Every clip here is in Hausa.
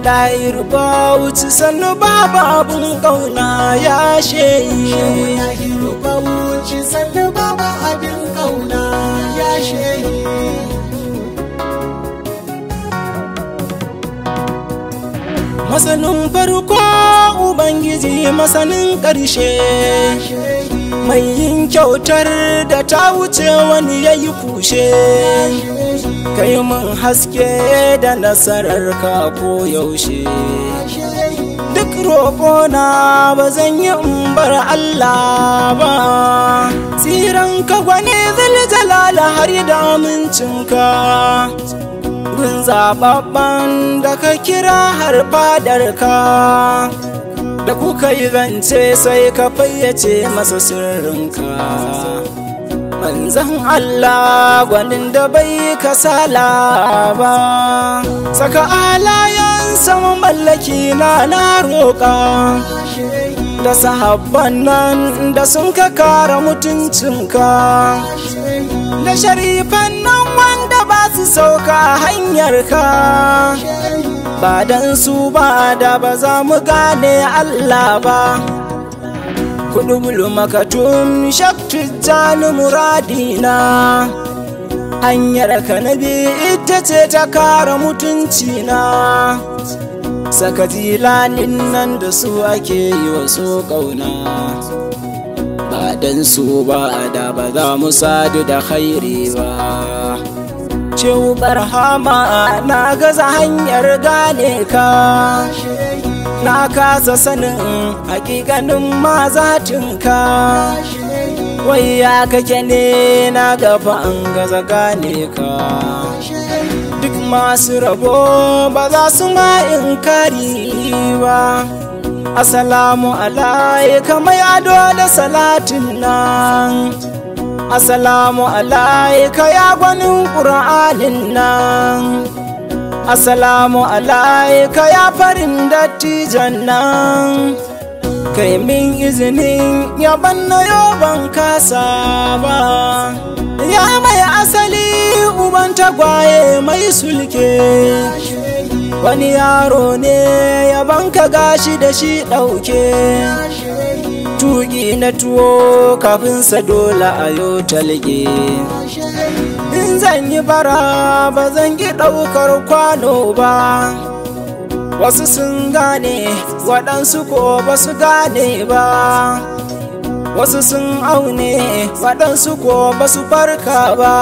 ɗayir Bauchi sannu baba abin ƙauna ya shehi. ɗayir Bauchi sannu baba abin ƙauna ya shehi. Masanin farko Ubangiji masanin ƙarshe, mai yin kyautar da ta wuce wani ya yi kushe. Kai mun haske da nasarar ka ko yaushe, duk roƙona ba zan yi in bar Allah ba. Tsiran ka gwani zaljalala har da amincinka, gun zababban da ka kira har fadarka. Da kuka yi zance sai ka fayyace masa sirrinka, manzan Allah gwanin da bai kasala ba. Saka alayen sama mallaki na roƙa, da sahabban nan da sun ka kara mutuncinka, da sharifan nan wanda ba su sauka hanyarka. Ba dan su ba da ba za mu gane Allah ba. Kudubul makatum shaktu jani muradina, hanyar ka nabi ita ce ta kara mutuncina. Saka jilanin nan da su ake yi wasu ƙauna, ba dan su ba da ba za mu sadu da khairi ba. Cewu barhama na gaza hanyar gane ka, na kasa sanin hakikanin mazatinka. Wai ya kake ne na gaba an gaza gane ka. Duk masu rabo ba za su ma inkari ba. Assalamu alaika mai ado da salatin nan, assalamu alaika ya gwanin ƙur'anin nan, assalamu alaika ya farin dattijan nan. Kai min izinin yaban na yoban kasa ba, ya mai asali uban tagwaye mai sulke. Wani yaro ne yaban ka gashi da shi ɗauke, tuƙi na tuwo kafin sa dole a yo talge. In zan yi bara ba zan ki ɗaukar kwano ba. Wasu sun gane waɗansu ko ba su gane ba, wasu sun aune waɗansu ko ba su farka ba.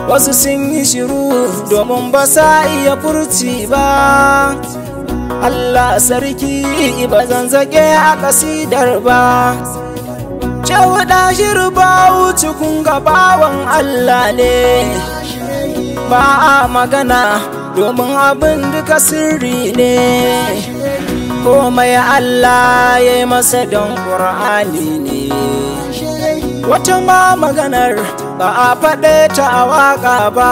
Wasu sun yi shiru domin ba sa iya furci ba. Allah sarki ba zan zage a kasidar ba. Cewa ɗashir Bauchi kun ga bawan Allah ne, ba a magana domin abin duka sirri ne. Komai Allah ya yi masa don ƙur'ani ne, wata ma maganar ba a faɗe ta a waƙa ba.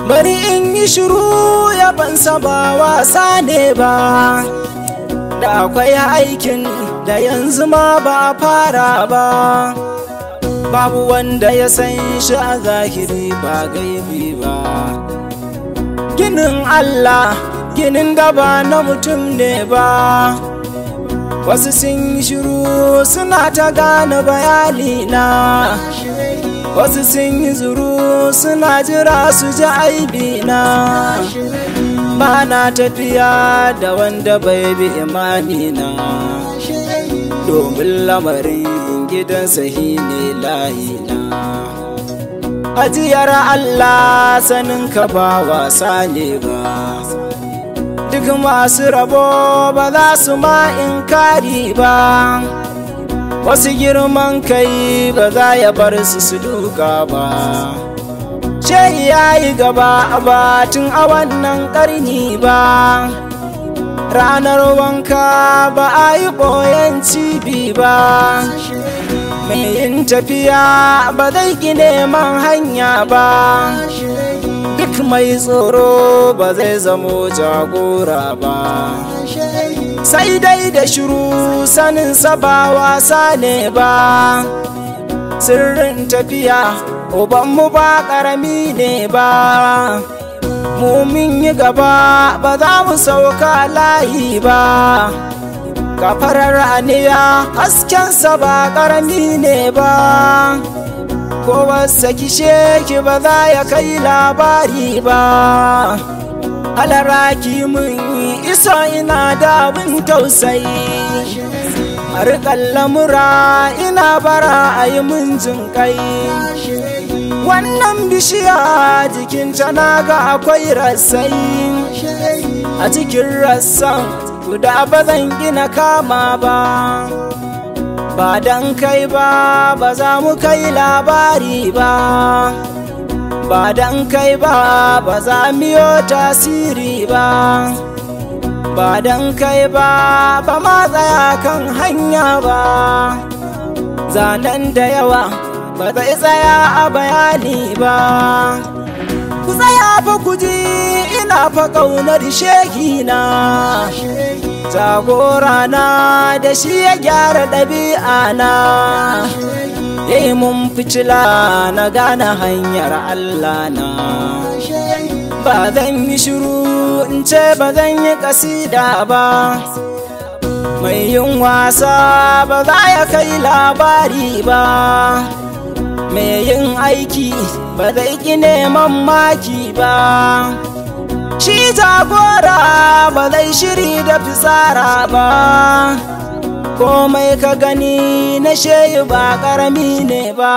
Bari in yi shiru yabansa ba wasa ne ba, da akwai aikin da yanzu ma ba a fara ba. Babu wanda ya san shi a zahiri ba gaibi ba. Ginin Allah ginin da ba na mutum ne ba. Wasu sun yi shiru suna ta gane bayani na, wasu sun yi zuru suna jira su ji aibi na. Ba na tafiya da wanda bai bi imani na, domin lamarin gidansa shi ne layina. Ajiyar Allah sanin ka ba wasa ne ba, duk masu rabo ba za su ma inkari ba. Wasu girman kai ba za ya bar su duka ba. Shehi ya yi gaba a batun a wannan ƙarni ba. Ranar wanka ba a yi ɓoyen cibi ba. Mai yin tafiya ba zai ƙi neman hanya ba. Duk mai tsoro ba zai zamo jagora ba. Sai dai da shiru saninsa ba wasa ne ba. Sirrin tafiya ubanmu ba ƙarami ne ba. mun yi gaba ba za mu sauka layi ba. Kafarar aniya haskensa ba ƙarami ne ba, ko wasa kishe ki ba za ya kai labari ba. Halaraki mun iso ina da abin tausayi, harkar lamura ina bara a yi mun jin kai. Wannan bishiya jikinta na ga akwai rassai, a cikin rassan guda ba zan gina kama ba. Ba dan kai ba ba za mu kai labari ba, ba dan kai ba ba za mu yi tasiri ba, ba dan kai ba ba ma tsaya kan hanya ba. Zanen da yawa ba zai tsaya a bayani ba. Ku tsaya fa ku ji ina fa ƙaunar shehina, jagora na da shi ya gyara ɗabi'a na, yayi mun fitila na gane hanyar Allah na. Ba zan yi shiru in ce ba zan yi kasida ba, mai yin wasa ba za ya kai labari ba, mai yin aiki ba zai ki neman maki ba. Shi jagora ba zai shiri da fisara ba, komai ka gani na shehi ba ƙarami ne ba.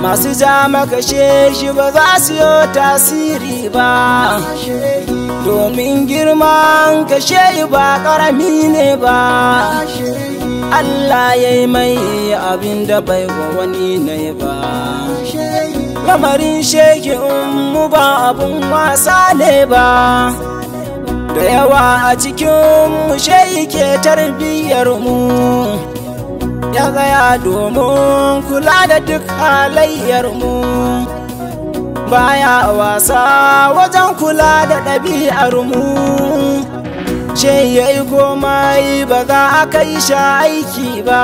Masu ja maka shi ba za su yi tasiri ba, domin girman ka shehi ba ƙarami ne ba. Allah ya yi mai abin da bai wa wani ne ba. Lamarin shehi mu ba abun wasa ne ba, da yawa a cikin mu shehi ke tarbiyyar mu, ya tsaya domin kula da duk halayyar mu, baya wasa wajen kula da ɗabi'ar mu. Shehi ya yi komai ba za a kai sha aiki ba,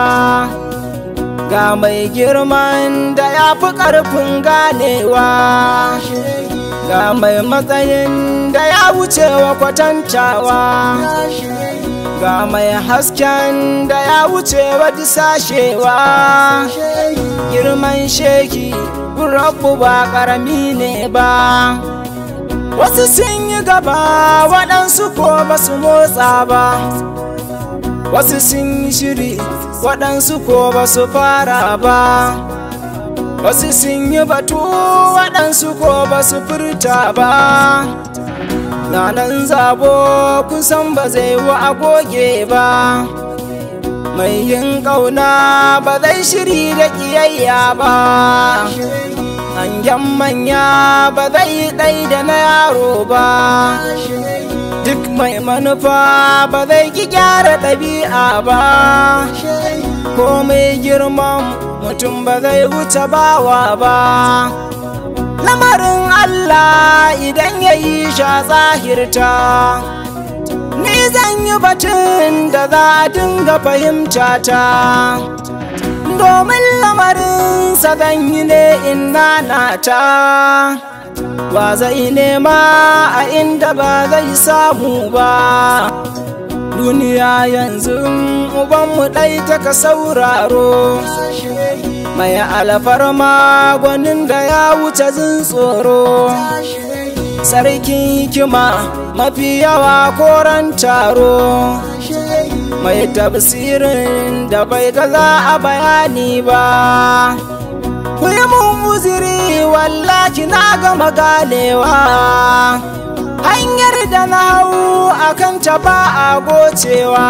ga mai girman da ya fi ƙarfin ganewa, ga mai matsayin da ya wuce wa kwatantawa, ga mai hasken da ya wuce wa disashewa. Girman shehi rabbu ba ƙarami ne ba, wasu sun yi gaba waɗansu ko ba su motsa ba, wasu sun yi shiri waɗansu ko ba su fara ba, wasu sun yi batu waɗansu ko ba su furta ba. Ranar zabo kusan ba zai wa agoge ba, mai yin ƙauna ba zai shiri da ƙiyayya ba, hangen manya ba zai ɗai da na yaro ba, duk mai manufa ba zai ki gyara ɗabi'a ba, ko mai girman mutum ba zai wuce bawa ba. Lamarin Allah idan ya yi sha zahirta, ni zan yi batun da za a dinga fahimta ta, domin lamarinsa zan yi ne in nanata. Ba zai nema a inda ba zai samu ba, duniya yanzu ubanmu ɗai ta ka sauraro, mai alfarma gwanin da ya wuce jin tsoro, sarkin hikima mafi yawa koran taro, mai tafsirin da bai gaza a bayani ba. Ku yi mun uziri wallahi na gama ganewa, hanyar da na hau akan ta ba a gocewa,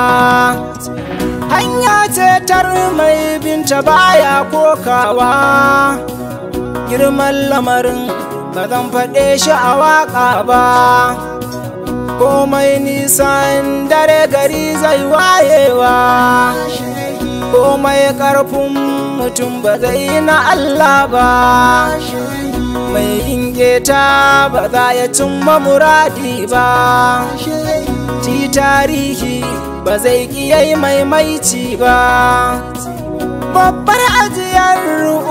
hanya ce tar mai binta baya kokawa. Girman lamarin ba zan faɗe shi a waƙa ba, komai nisan dare gari zai wayewa, komai ƙarfin mutum ba zai na Allah ba, mai ingeta ba za ya cimma muradi ba, ji tarihi ba zai kiyai maimaici ba. Babbar ajiyar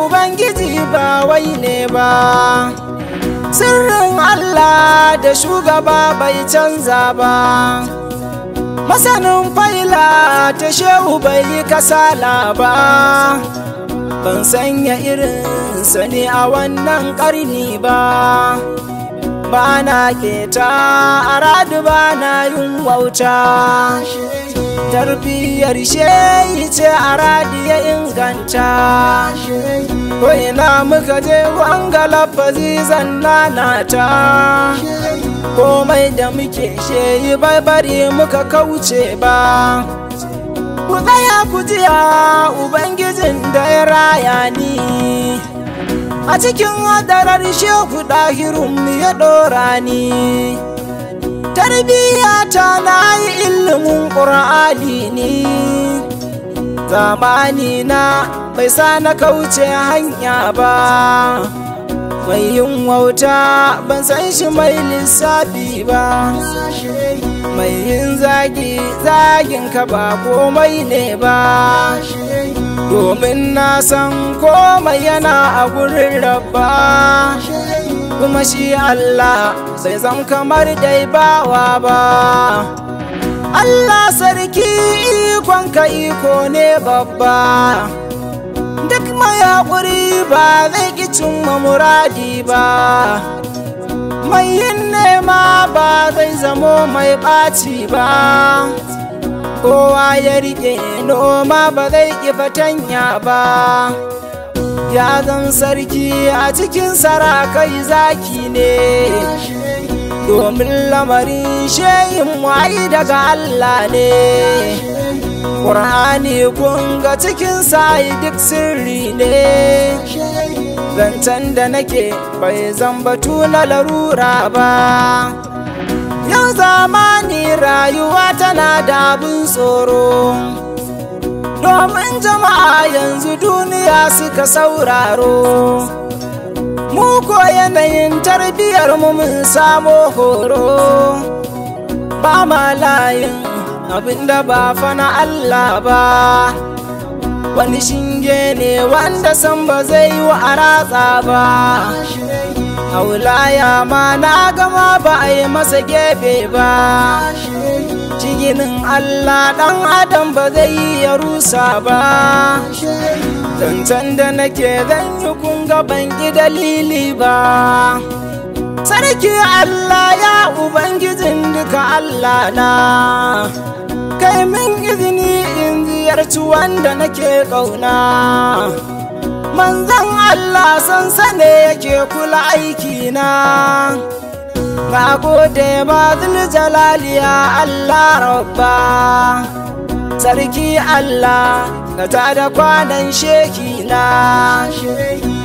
Ubangiji ba wai ne ba, sirrin Allah da shugaba bai canza ba, masanin faila ta shehu bai yi kasala ba, ban sanya irinsa ne a wannan ƙarni ba, ba na keta a radu ba na yin wauta, tarbiyyar shehi ce a radu ya inganta, ko ina muka je wanga lafazi zanna ta, komai da muke shehi bai bari muka kauce ba. Ku tsaya ku jiya Ubangijin da ya raya ni, a cikin hadarar shehu ɗahirun ya ɗora ni, tarbiyyata na yi ilimin ƙur'ani ni, zamani na bai sa na kauce hanya ba, mai yin wauta ban san shi mai lissafi ba, mai yin zagin ka ba komai ne ba, domin na san komai yana a gurin rabba, kuma shi Allah bai zam kamar dai bawa ba. Allah sarki ikonka iko ne babba, duk mai haƙuri ba zai ƙi cimma muradi ba, mai yin nema ba zai zamo mai ɓaci ba, kowa ya riƙe noma ba zai ƙi fatanya ba, ya zan sarki a cikin sarakai zaki ne, domin lamarin shehin wayi daga Allah ne. Ƙur'ani kun ga cikin sayi duk sirri ne, zancen da nake bai zambatu na larura ba, yau zamani rayuwa tana da abin tsoro, domin jama'a yanzu duniya suka sauraro, mu ko yanayin tarbiyyar mu mun samo horo, ba ma layin abinda ba fa na Allah ba, wani shinge ne wanda san ba zai yi wa ratsa ba, a wulaya ma na gama ba a yi masa gefe ba, jiginin Allah ɗan adam ba zai yi ya rusa ba, zancen da nake zan yi kun ga ban ƙi dalili ba, sarki Allah ya Ubangijin duka Allah na, kai min izini in ziyarci wanda nake ƙauna, manzon Allah sansane yake kula aikina, na gode ma Zuljalali ya Allah rabba, sarki Allah ka tada kwanan shekina,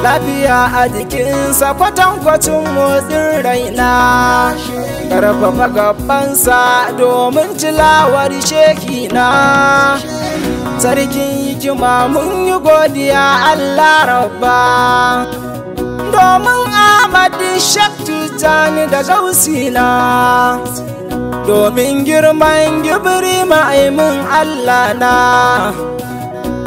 lafiya a jikinsa kwatankwacin motsin raina, karfafa gabansa domin tilawar shekina, sarkin hikima mun yi godiya Allah rabba, domin Ahmadu Shaktu Jani da Gausina, domin girman gibiri ma'aimin Allah na,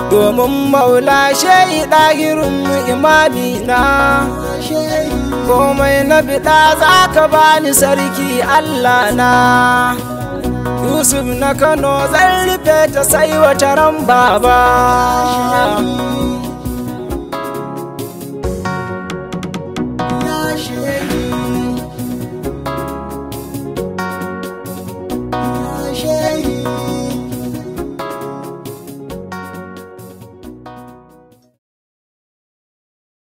domin maula shehi ɗahirin imamina, komai na biɗa za ka bani sarki Allah na, Yusuf na Kano zan rufe ta sai wata ran baba.